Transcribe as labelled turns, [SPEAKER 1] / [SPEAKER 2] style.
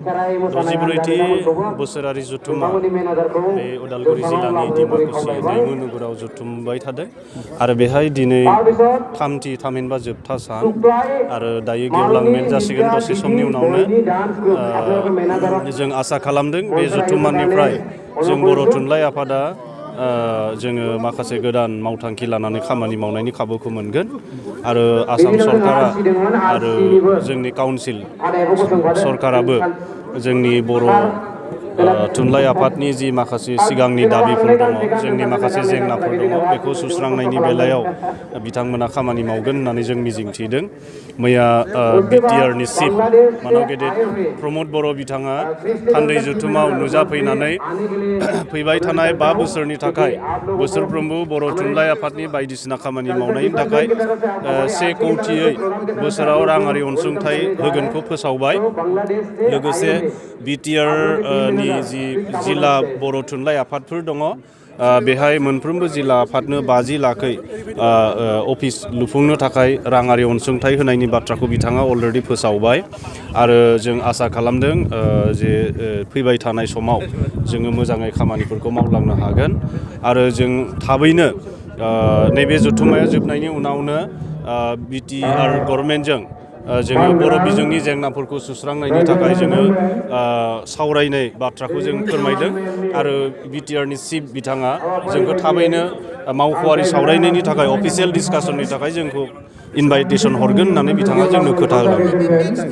[SPEAKER 1] 64थि बोसोरारि जथुमा बे उदालगुरि जिल्लानि डिमाकुसि दैमु नोगोराव जथुमबाय थादों आरो बेहाय दिनै थामहिनबा जोबथा सान आरो दायो गेवलां मेल जासिगोन दसे समनि उनावनो जों आसा खालामदों बे जथुम्मानिफ्राय जों बर' थुनलाइ आफादा जोङो माखासे गोदान मावथांखि लानानै खामानि मावनायनि खाबुखौ मोनगोन आरो आसाम सरकारा आरो जोंनि काउन्सिल सरकाराबो जोंनि बर' थुनलाइ आफादनि जि माखासे सिगांनि दाबिफोर दङ जोंनि माखासे जेंनाफोर दङ बेखौ सुस्रांनायनि बेलायाव बिथांमोना खामानि मावगोन होननानै जों मिजिंथिदों। मैया बिटिआरनि चिफ मानाव गेदेर प्रमद बर' बिथाङा थान्दै जथुमाव नुजाफैनानै फैबाय थानाय 5 बोसोरनि थाखाय बोसोरफ्रोमबो बर' थुनलाइ आफादनि बायदिसिना खामानि मावनायनि थाखाय 1 कौटियै बोसोराव राङारि अनसुंथाइ होगोनखौ फोसावबाय। लोगोसे बिटिआरनि जि जिल्ला बर' थुनलाइ आफादफोर दङ बेहाय मोनफ्रोमबो जिल्ला आफादनो 50 लाखै अफिस लुफुंनो थाखाय राङारि अनसुंथाइ होनायनि बाथ्राखौ बिथाङा अलरेडि फोसावबाय आरो जों आसा खालामदों जे फैबाय थानाय समाव जोङो मोजाङै खामानिफोरखौ मावलांनो हागोन आरो जों थाबैनो नैबे जथुम्माया जोबनायनि उनावनो बिटिआर गभर्नमेन्टजों जोङो बर' बिजोंनि जेंनाफोरखौ सुस्रांनायनि थाखाय जोङो सावरायनाय बाथ्राखौ जों फोरमायदों आरो बिटिआरनि चिफ बिथाङा जोंखौ थाबैनो मावख'आरि सावरायनायनि थाखाय अफिसियेल डिसकासननि थाखाय जोंखौ इनभाइटेसन हरगोन होननानै बिथाङा जोंनो खोथा होलांदों।